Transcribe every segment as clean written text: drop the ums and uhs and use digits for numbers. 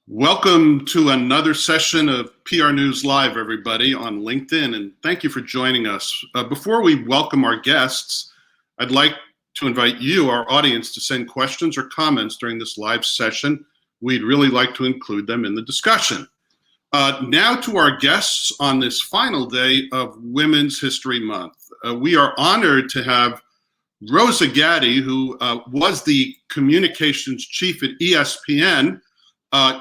Welcome to another session of PR News Live, everybody, on LinkedIn, and thank you for joining us. Before we welcome our guests, I'd like to invite you, our audience, to send questions or comments during this live session. We'd really like to include them in the discussion. Now to our guests on this final day of Women's History Month. We are honored to have Rosa Gatti, who was the communications chief at ESPN.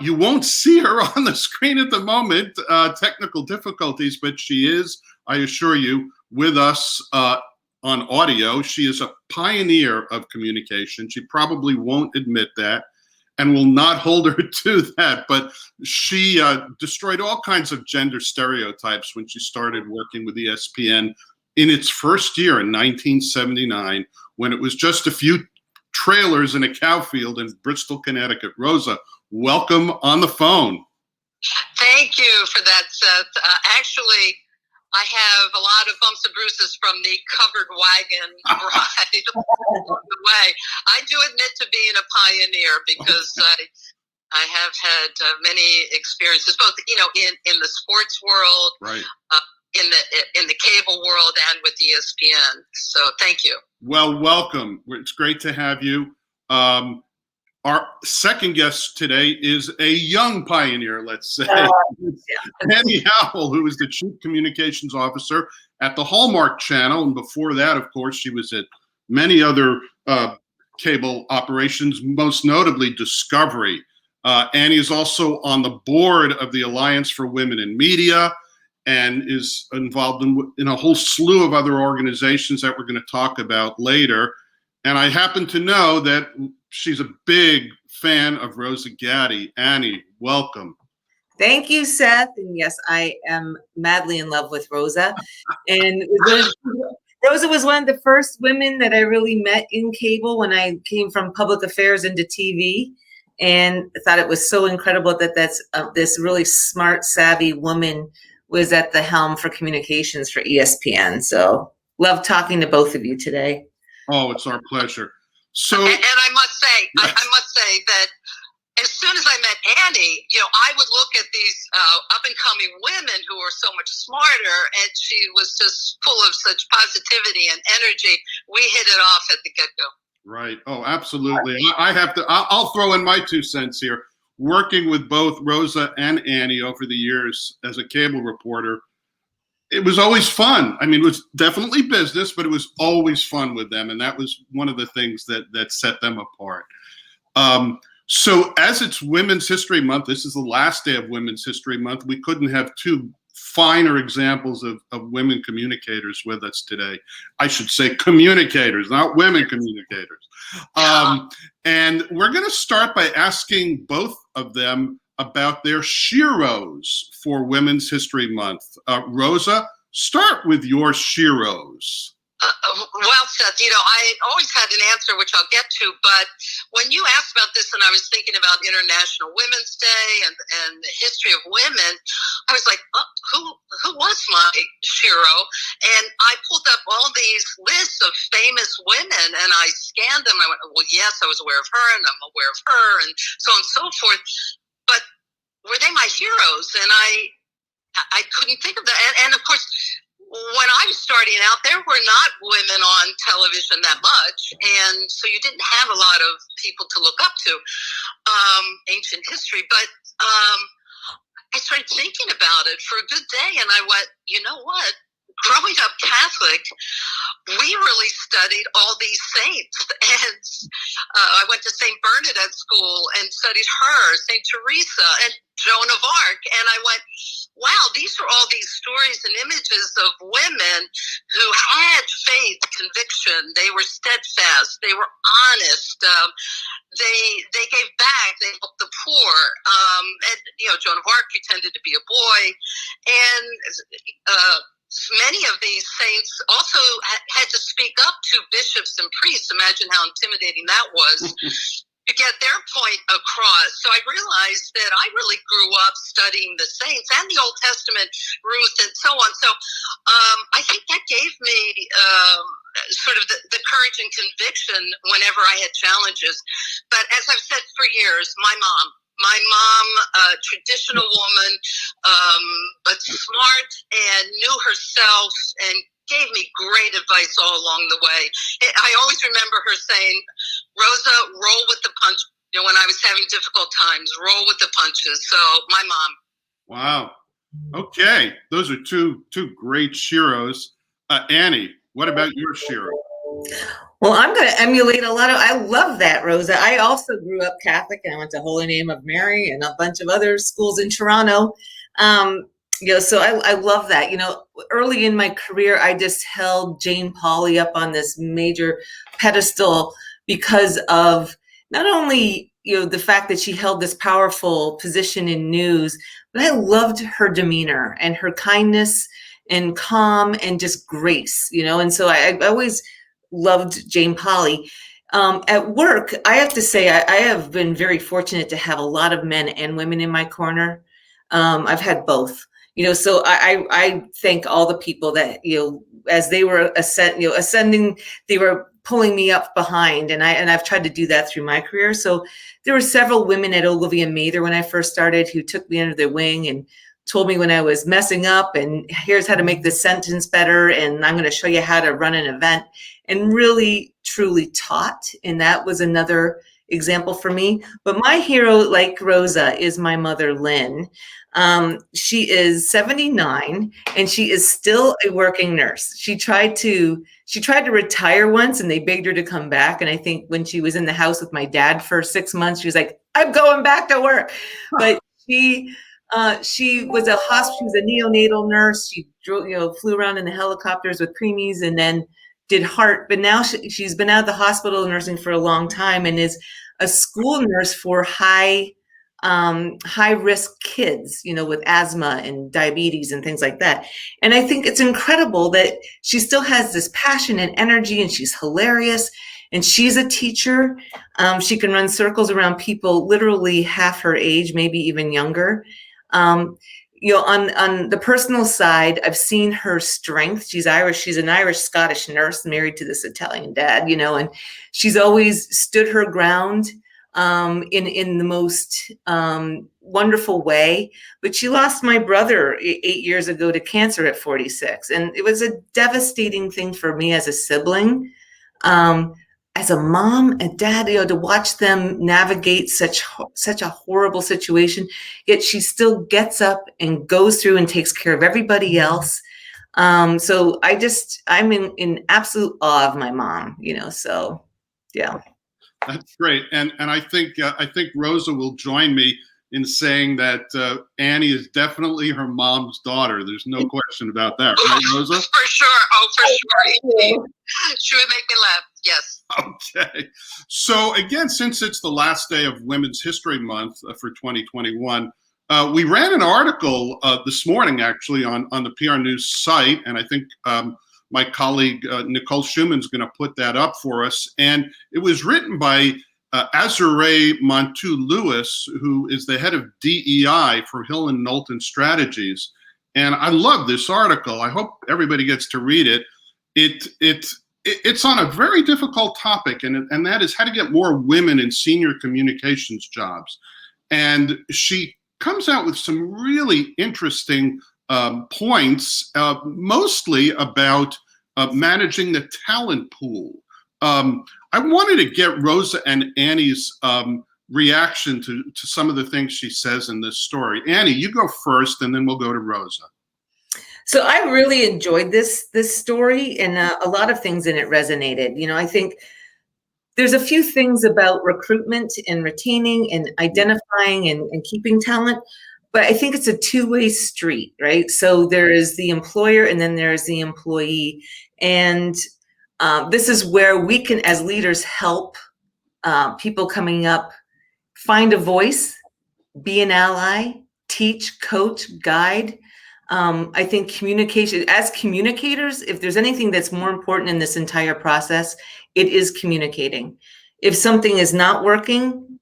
You won't see her on the screen at the moment, technical difficulties, but she is, I assure you, with us on audio. She is a pioneer of communication. She probably won't admit that and will not hold her to that, but she destroyed all kinds of gender stereotypes when she started working with ESPN in its first year in 1979, when it was just a few trailers in a cow field in Bristol, Connecticut. Rosa, welcome on the phone. Thank you for that, Seth. Actually, I have a lot of bumps and bruises from the covered wagon ride along the way. I do admit to being a pioneer because I have had many experiences, both in the sports world, right, in the cable world, and with ESPN. So thank you. Well, welcome. It's great to have you. Our second guest today is a young pioneer, let's say. Annie Howell, who is the Chief Communications Officer at the Hallmark Channel. And before that, of course, she was at many other cable operations, most notably Discovery. Annie is also on the board of the Alliance for Women in Media and is involved in a whole slew of other organizations that we're going to talk about later. And I happen to know that she's a big fan of Rosa Gatti. Annie, welcome. Thank you, Seth. And yes, I am madly in love with Rosa. And Rosa was one of the first women that I really met in cable when I came from public affairs into TV. And I thought it was so incredible that this really smart, savvy woman was at the helm for communications for ESPN. So love talking to both of you today. Oh, it's our pleasure. So, and I must say, yes. I must say that as soon as I met Annie, I would look at these up and coming women who were so much smarter, and she was just full of such positivity and energy. We hit it off at the get-go. Right. Oh, absolutely. I'll throw in my 2 cents here. Working with both Rosa and Annie over the years as a cable reporter, it was always fun. I mean, it was definitely business, but it was always fun with them. And that was one of the things that set them apart. So as it's Women's History Month, this is the last day of Women's History Month. We couldn't have 2 finer examples of women communicators with us today. I should say communicators, not women communicators. And we're going to start by asking both of them about their sheroes for Women's History Month. Rosa, start with your sheroes. Well, Seth, I always had an answer, which I'll get to, but when you asked about this and I was thinking about International Women's Day and the history of women, I was like, who was my shero? And I pulled up all these lists of famous women and I scanned them. I went, well, yes, I was aware of her and I'm aware of her and so on and so forth. But were they my heroes? And I couldn't think of that. And of course, when I was starting out, there were not women on television that much, and so you didn't have a lot of people to look up to, ancient history. But I started thinking about it for a good day, and I went, you know what? Growing up Catholic, we really studied all these saints, and I went to St. Bernadette school and studied her, St. Teresa, and Joan of Arc, and I went, wow, these are all these stories and images of women who had faith, conviction. They were steadfast. They were honest. They gave back. They helped the poor. And Joan of Arc pretended to be a boy, and many of these saints also had to speak up to bishops and priests. Imagine how intimidating that was. To get their point across. So I realized that I really grew up studying the saints and the Old Testament, Ruth and so on. So I think that gave me sort of the courage and conviction whenever I had challenges. But as I've said for years, my mom, My mom, a traditional woman, but smart and knew herself and gave me great advice all along the way. I always remember her saying, Rosa, roll with the punch. When I was having difficult times, roll with the punches. So my mom. Wow. Okay. Those are two great sheroes. Annie, what about your shero? Well, I'm going to emulate I love that, Rosa. I also grew up Catholic and I went to Holy Name of Mary and a bunch of other schools in Toronto. So I love that. Early in my career, I just held Jane Pauley up on this major pedestal because of not only, the fact that she held this powerful position in news, but I loved her demeanor and her kindness and calm and just grace, and so I always loved Jane Pauley. At work, I have to say, I have been very fortunate to have a lot of men and women in my corner. I've had both, so I thank all the people that, as they were ascending, they were pulling me up behind, and I've tried to do that through my career. So there were several women at Ogilvy and Mather when I first started who took me under their wing and told me when I was messing up, and here's how to make this sentence better, and I'm going to show you how to run an event, and really truly taught. And that was another example for me. But my hero, like Rosa, is my mother, Lynn. She is 79 and she is still a working nurse. She tried to retire once and they begged her to come back. And I think when she was in the house with my dad for 6 months, she was like, I'm going back to work. But she was a neonatal nurse. She flew around in the helicopters with preemies and then did heart. But now she's been out of the hospital nursing for a long time and is a school nurse for high risk kids, with asthma and diabetes and things like that. And I think it's incredible that she still has this passion and energy, and she's hilarious. And she's a teacher. She can run circles around people literally half her age, maybe even younger. On the personal side, I've seen her strength. She's Irish. She's an Irish-Scottish nurse married to this Italian dad, and she's always stood her ground in the most wonderful way. But she lost my brother 8 years ago to cancer at 46. And it was a devastating thing for me as a sibling. As a mom and dad, to watch them navigate such a horrible situation, yet she still gets up and goes through and takes care of everybody else. So I'm in absolute awe of my mom, so yeah. That's great. And I think Rosa will join me in saying that Annie is definitely her mom's daughter. There's no question about that, right, Rosa? For sure. Oh, for sure. She would make me laugh. Yes. Okay. So again, since it's the last day of Women's History Month for 2021, we ran an article this morning, actually, on the PRNEWS site, and I think my colleague Nicole Schumann's going to put that up for us. And it was written by Azurée Montu-Lewis, who is the head of DEI for Hill and Knowlton Strategies. And I love this article. I hope everybody gets to read it. It's on a very difficult topic, and that is how to get more women in senior communications jobs. And she comes out with some really interesting points, mostly about managing the talent pool. I wanted to get Rosa and Annie's reaction to some of the things she says in this story. Annie, you go first, and then we'll go to Rosa. So I really enjoyed this story, and a lot of things in it resonated. I think there's a few things about recruitment and retaining and identifying and keeping talent, but I think it's a two-way street, right? So there is the employer and then there's the employee. And this is where we can, as leaders, help people coming up find a voice, be an ally, teach, coach, guide. I think communication, as communicators, if there's anything that's more important in this entire process, it is communicating. If something is not working,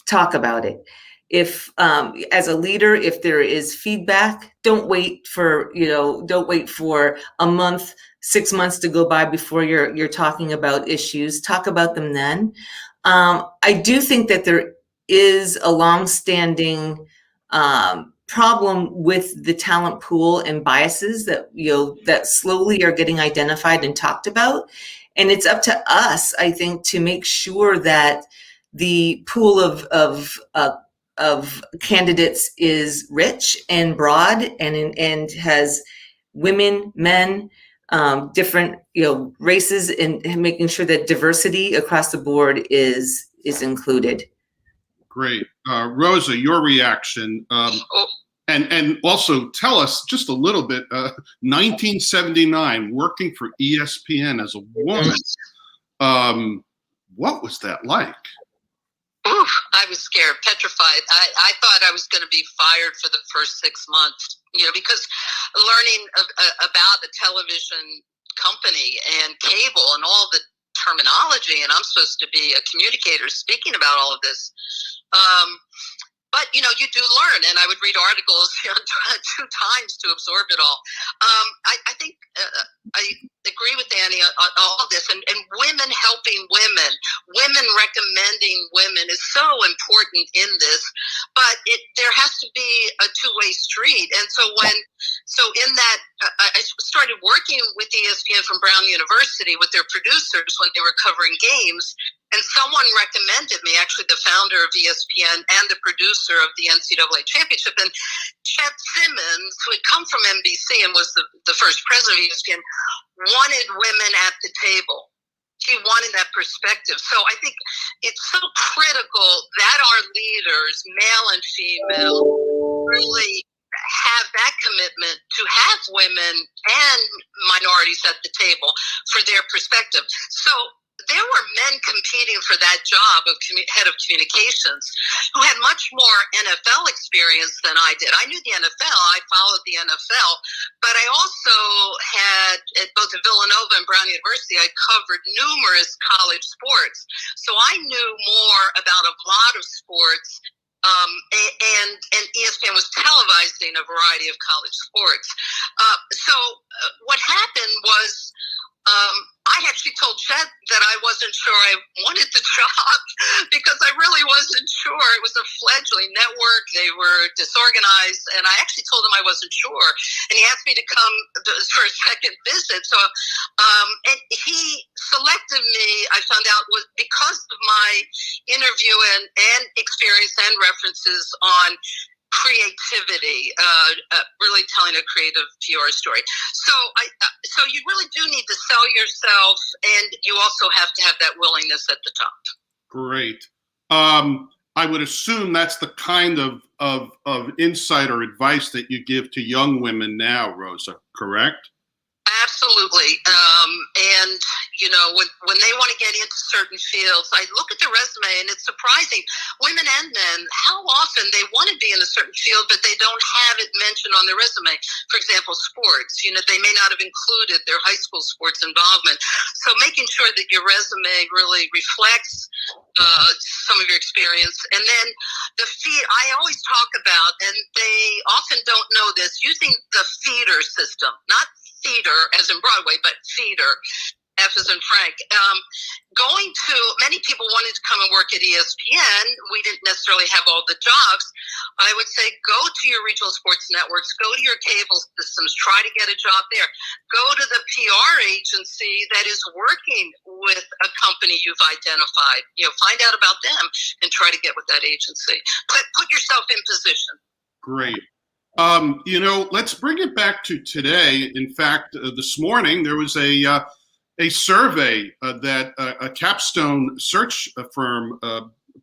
talk about it. If, as a leader, if there is feedback, don't wait for a month, 6 months to go by before you're talking about issues. Talk about them then. I do think that there is a longstanding problem with the talent pool and biases that, that slowly are getting identified and talked about. And it's up to us, I think, to make sure that the pool of candidates is rich and broad and has women, men, different races, and making sure that diversity across the board is included. Great. Rosa, your reaction. And also tell us just a little bit, 1979, working for ESPN as a woman. What was that like? Oof, I was scared, petrified. I thought I was going to be fired for the first 6 months, because learning about a television company and cable and all the terminology, and I'm supposed to be a communicator speaking about all of this. But, you do learn, and I would read articles 2 times to absorb it all. I think I agree with Danny on all of this, and women helping women recommending women is so important in this, but there has to be a two-way street. And so in that, I started working with ESPN from Brown University with their producers when they were covering games. And someone recommended me, actually the founder of ESPN and the producer of the NCAA championship. And Chet Simmons, who had come from NBC and was the first president of ESPN, wanted women at the table. He wanted that perspective. So I think it's so critical that our leaders, male and female, really have that commitment to have women and minorities at the table for their perspective. So there were men competing for that job of head of communications who had much more NFL experience than I did. I knew the NFL. I followed the NFL. But I also had, at both at Villanova and Brown University, I covered numerous college sports. So I knew more about a lot of sports. And ESPN was televising a variety of college sports. So what happened was, I actually told Chet that I wasn't sure I wanted the job because I really wasn't sure. It was a fledgling network. They were disorganized. And I actually told him I wasn't sure. And he asked me to come for a second visit. So and he selected me, I found out, was because of my interview and experience and references on creativity, really telling a creative PR story. So you really do need to sell yourself, and you also have to have that willingness at the top. Great. I would assume that's the kind of insight or advice that you give to young women now, Rosa, correct? Absolutely. And, when they want to get into certain fields, I look at the resume and it's surprising, women and men, how often they want to be in a certain field, but they don't have it mentioned on their resume. For example, sports, they may not have included their high school sports involvement. So making sure that your resume really reflects some of your experience. And then I always talk about, and they often don't know this, using the feeder system, not theater as in Broadway, but feeder, F as in Frank. Many people wanted to come and work at ESPN. We didn't necessarily have all the jobs. I would say go to your regional sports networks, go to your cable systems, try to get a job there. Go to the PR agency that is working with a company you've identified. Find out about them and try to get with that agency. Put yourself in position. Great. Let's bring it back to today. In fact, this morning there was a survey that a Capstone search firm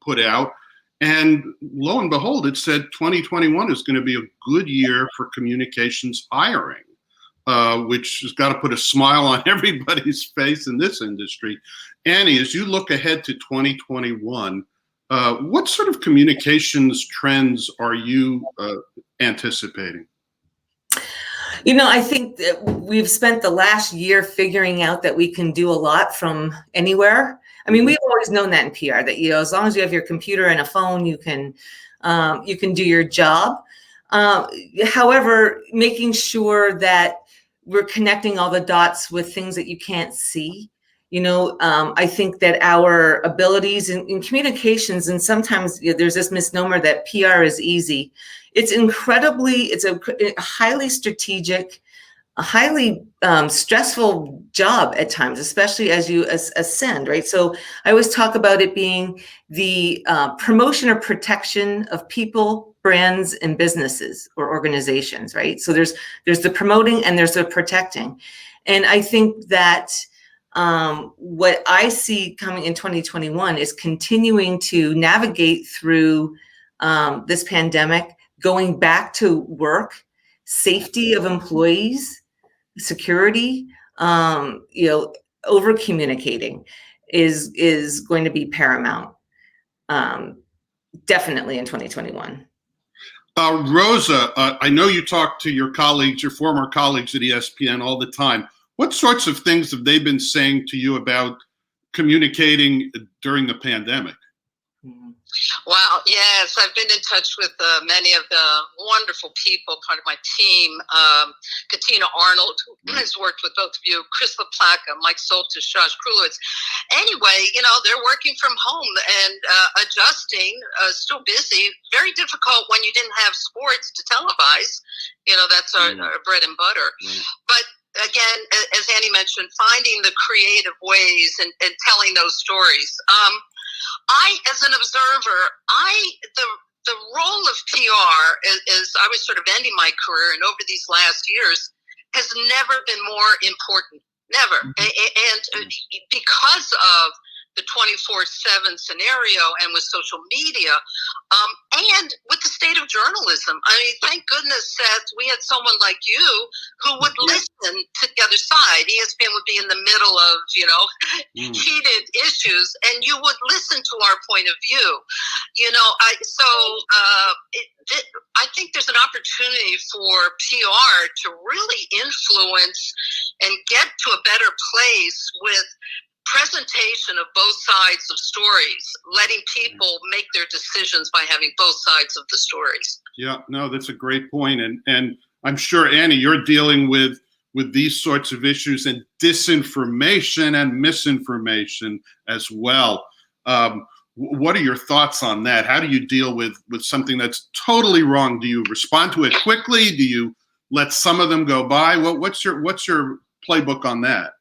put out, and lo and behold, it said 2021 is going to be a good year for communications hiring, which has got to put a smile on everybody's face in this industry. Annie, as you look ahead to 2021, what sort of communications trends are you anticipating? I think that we've spent the last year figuring out that we can do a lot from anywhere. I mean, we've always known that in PR, that, as long as you have your computer and a phone, you can do your job. However, making sure that we're connecting all the dots with things that you can't see I think that our abilities in communications, and sometimes there's this misnomer that PR is easy. It's a highly strategic, a highly stressful job at times, especially as you ascend, right? So I always talk about it being the promotion or protection of people, brands, and businesses or organizations, right? So there's the promoting and there's the protecting. And I think that what I see coming in 2021 is continuing to navigate through this pandemic, going back to work, safety of employees, security, over communicating is going to be paramount, definitely in 2021. Rosa, I know you talk to your colleagues, your former colleagues at ESPN all the time. What sorts of things have they been saying to you about communicating during the pandemic? Well, yes, I've been in touch with many of the wonderful people, part of my team. Katina Arnold, who has worked with both of you, Chris LaPlaca, Mike Soltis, Josh Krulowitz. Anyway, they're working from home and adjusting, still busy. Very difficult when you didn't have sports to televise. That's our bread and butter. But again, as Annie mentioned, finding the creative ways and telling those stories. I, as an observer, the role of PR as I was sort of ending my career and over these last years has never been more important. Never. And because of the 24/7 scenario and with social media, and with the state of journalism. I mean, thank goodness, Seth, we had someone like you who would listen to the other side. ESPN would be in the middle of, heated issues, and you would listen to our point of view. I think there's an opportunity for PR to really influence and get to a better place with presentation of both sides of stories, letting people make their decisions by having both sides of the stories. Yeah, no, that's a great point. And I'm sure, Annie, you're dealing with these sorts of issues and disinformation and misinformation as well. What are your thoughts on that? How do you deal with something that's totally wrong? Do you respond to it quickly? Do you let some of them go by? What's your playbook on that?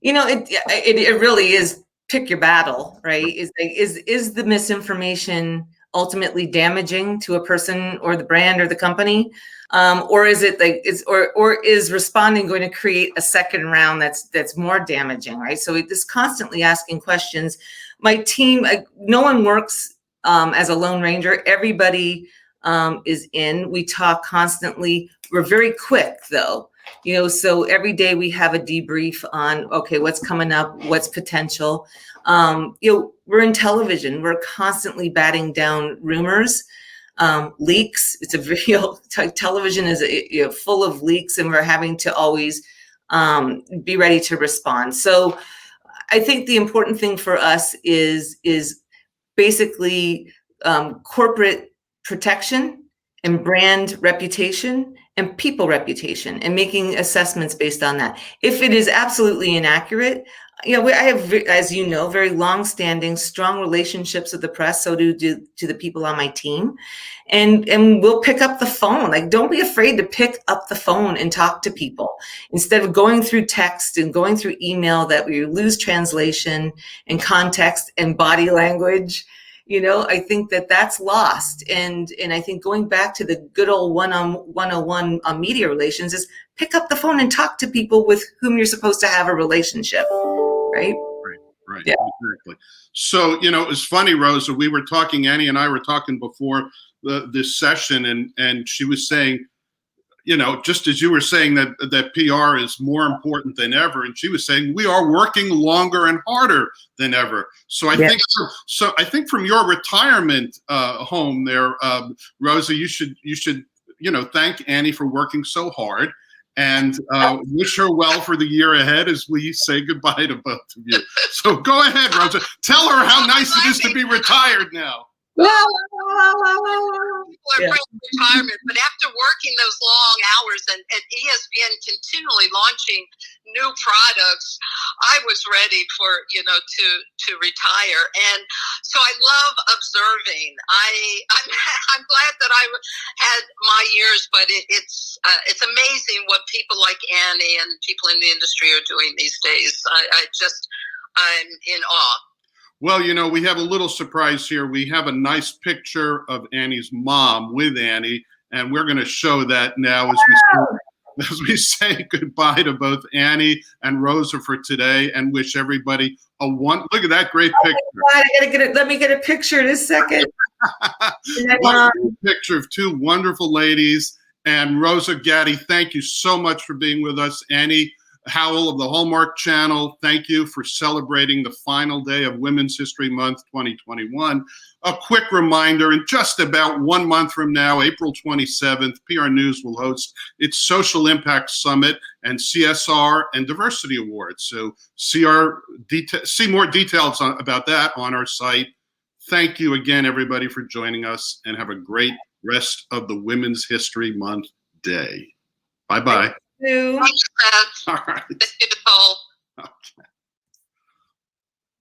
It really is pick your battle, right? Is the misinformation ultimately damaging to a person or the brand or the company, or is it or is responding going to create a second round that's more damaging, right? So we're just constantly asking questions. My team, no one works as a lone ranger. Everybody is in. We talk constantly. We're very quick though. So every day we have a debrief on, okay, what's coming up, what's potential. We're in television. We're constantly batting down rumors, leaks. It's a real television is full of leaks, and we're having to always be ready to respond. So I think the important thing for us is basically corporate protection and brand reputation and people reputation, and making assessments based on that. If it is absolutely inaccurate, I have, as you know, very long-standing, strong relationships with the press. So do the people on my team, and we'll pick up the phone. Like, don't be afraid to pick up the phone and talk to people instead of going through text and going through email that we lose translation and context and body language. I think that's lost. And I think going back to the good old 101 on media relations is pick up the phone and talk to people with whom you're supposed to have a relationship, right? Right. Yeah. Exactly. So, it's funny, Rosa, Annie and I were talking before this session, and she was saying, just as you were saying that PR is more important than ever, and she was saying we are working longer and harder than ever. So I think from your retirement home there, Rosa, you should thank Annie for working so hard, and wish her well for the year ahead as we say goodbye to both of you. So go ahead, Rosa. Tell her how nice it is to be retired now. People Yeah. retirement, but after working those long hours and ESPN continually launching new products, I was ready for, to retire. And so I love observing. I'm glad that I had my years, but it's amazing what people like Annie and people in the industry are doing these days. I'm in awe. Well, we have a little surprise here. We have a nice picture of Annie's mom with Annie, and we're going to show that now as we say goodbye to both Annie and Rosa for today, and wish everybody look at that great picture. God, let me get a picture in a second. Picture of two wonderful ladies. And Rosa Gatti, thank you so much for being with us. Annie Howell of the Hallmark Channel, thank you for celebrating the final day of Women's History Month 2021. A quick reminder, in just about 1 month from now, April 27th, PRNEWS will host its Social Impact Summit and CSR and Diversity Awards. So see more details about that on our site. Thank you again, everybody, for joining us, and have a great rest of the Women's History Month day. Bye-bye. Thank you. Thanks, Beth. All right.